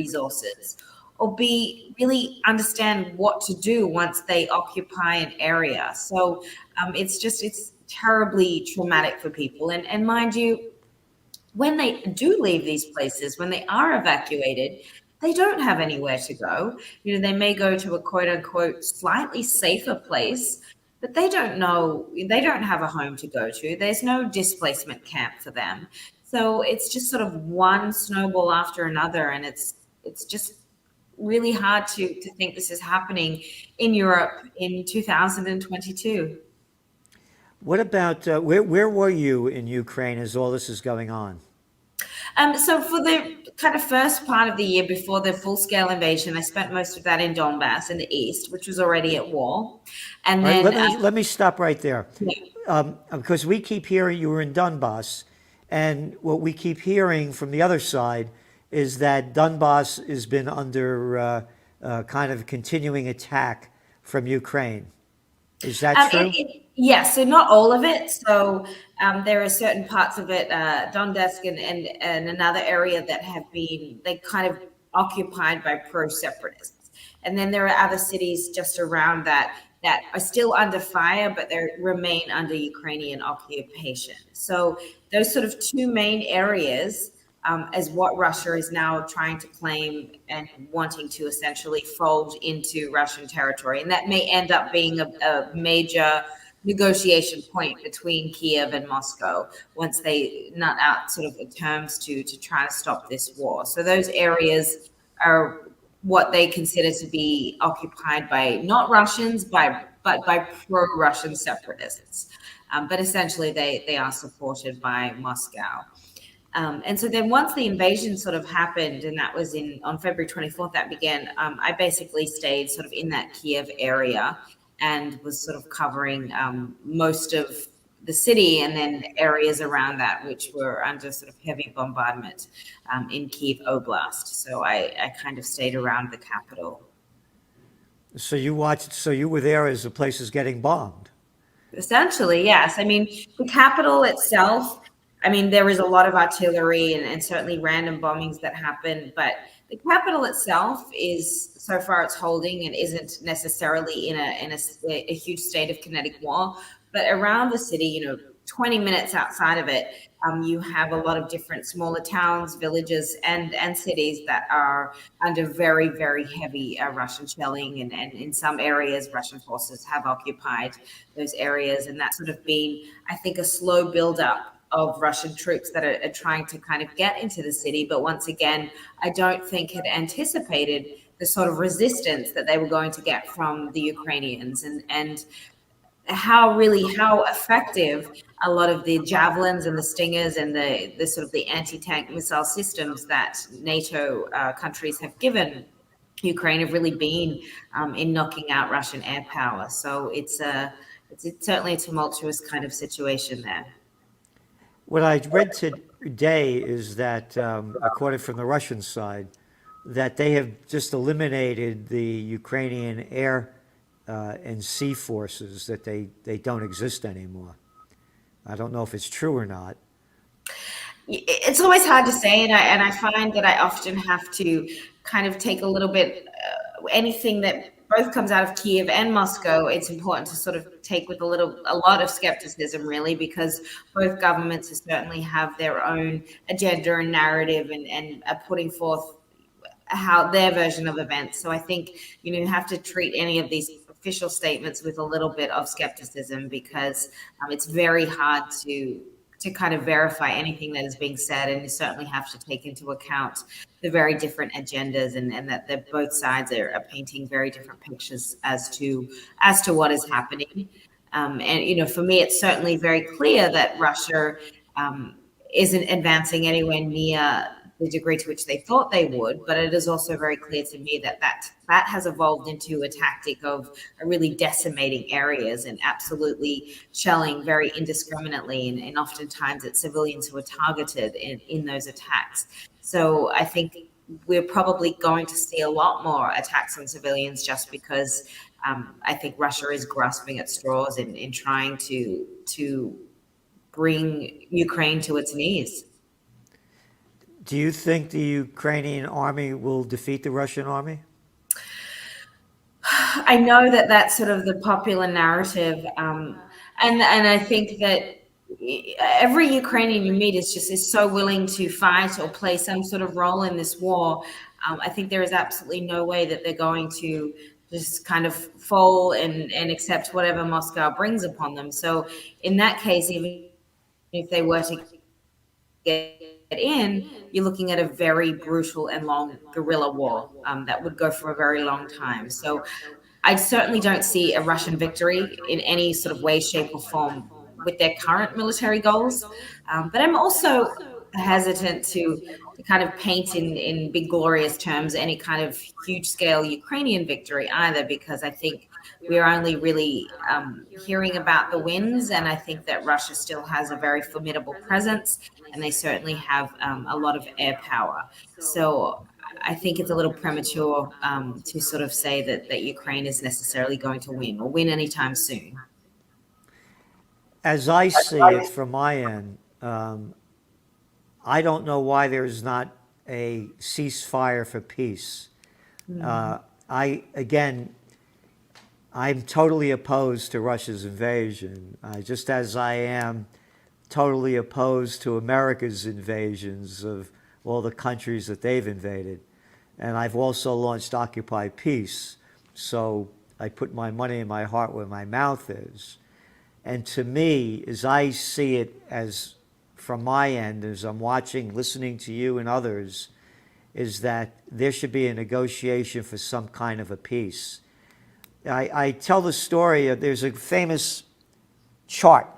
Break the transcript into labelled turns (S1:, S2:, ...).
S1: resources, or B, really understand what to do once they occupy an area. So it's terribly traumatic for people. And mind you, when they do leave these places, when they are evacuated, they don't have anywhere to go. They may go to a quote unquote slightly safer place, but they don't know, they don't have a home to go to. There's no displacement camp for them. So it's just sort of one snowball after another. And it's just really hard to think this is happening in Europe in 2022.
S2: What about where were you in Ukraine as all this is going on?
S1: So for the kind of first part of the year before the full-scale invasion, I spent most of that in Donbass in the east, which was already at war. And
S2: All right,
S1: then,
S2: let me stop right there,
S1: yeah.
S2: because we keep hearing you were in Donbass, and what we keep hearing from the other side is that Donbass has been under kind of continuing attack from Ukraine. Is that true?
S1: Yes, so not all of it. So there are certain parts of it, Donetsk and another area that have been, they kind of occupied by pro-separatists. And then there are other cities just around that are still under fire, but they remain under Ukrainian occupation. So those sort of two main areas as what Russia is now trying to claim and wanting to essentially fold into Russian territory. And that may end up being a major negotiation point between Kiev and Moscow once they nut out sort of the terms to try to stop this war. So those areas are what they consider to be occupied by not Russians, but by pro-Russian separatists. But essentially, they are supported by Moscow. And so then once the invasion sort of happened, and that was on February 24th, that began, I basically stayed sort of in that Kiev area and was sort of covering most of the city and then areas around that, which were under sort of heavy bombardment in Kiev Oblast. So I kind of stayed around the capital.
S2: So you were there as the place is getting bombed.
S1: Essentially, yes. I mean, the capital itself, I mean, there is a lot of artillery and certainly random bombings that happen, but the capital itself is, so far it's holding and isn't necessarily in a huge state of kinetic war. But around the city, 20 minutes outside of it, you have a lot of different smaller towns, villages, and cities that are under very, very heavy Russian shelling. And in some areas, Russian forces have occupied those areas. And that's sort of been, I think, a slow buildup of Russian troops that are trying to kind of get into the city. But once again, I don't think had anticipated the sort of resistance that they were going to get from the Ukrainians and how effective a lot of the javelins and the stingers and the sort of the anti-tank missile systems that NATO countries have given Ukraine have really been in knocking out Russian air power. So it's certainly a tumultuous kind of situation there.
S2: What I read today is that, according from the Russian side, that they have just eliminated the Ukrainian air and sea forces, that they don't exist anymore. I don't know if it's true or not.
S1: It's always hard to say, and I find that I often have to kind of take a little bit, anything that both comes out of Kiev and Moscow, it's important to sort of take with a lot of skepticism, really, because both governments certainly have their own agenda and narrative and are putting forth how their version of events. So I think, you have to treat any of these official statements with a little bit of skepticism because it's very hard to kind of verify anything that is being said, and you certainly have to take into account the very different agendas and that both sides are painting very different pictures as to what is happening. And for me, it's certainly very clear that Russia isn't advancing anywhere near the degree to which they thought they would, but it is also very clear to me that has evolved into a tactic of really decimating areas and absolutely shelling very indiscriminately, and oftentimes it's civilians who are targeted in those attacks. So I think we're probably going to see a lot more attacks on civilians just because I think Russia is grasping at straws in trying to bring Ukraine to its knees.
S2: Do you think the Ukrainian army will defeat the Russian army?
S1: I know that that's sort of the popular narrative, and I think that every Ukrainian you meet is so willing to fight or play some sort of role in this war. I think there is absolutely no way that they're going to just kind of fall and accept whatever Moscow brings upon them. So in that case, even if they were to get in, you're looking at a very brutal and long guerrilla war that would go for a very long time. So I certainly don't see a Russian victory in any sort of way, shape, or form with their current military goals. But I'm also hesitant to kind of paint in big, glorious terms any kind of huge scale Ukrainian victory either, because I think we're only really hearing about the wins. And I think that Russia still has a very formidable presence, and they certainly have a lot of air power. So I think it's a little premature to sort of say that Ukraine is necessarily going to win or win anytime soon.
S2: As I see it from my end, I don't know why there's not a ceasefire for peace. I again, I'm totally opposed to Russia's invasion, just as I am totally opposed to America's invasions of all the countries that they've invaded. And I've also launched Occupy Peace, so I put my money and my heart where my mouth is. And to me, as I see it, as from my end, as I'm watching, listening to you and others, is that there should be a negotiation for some kind of a peace. I tell the story, there's a famous chart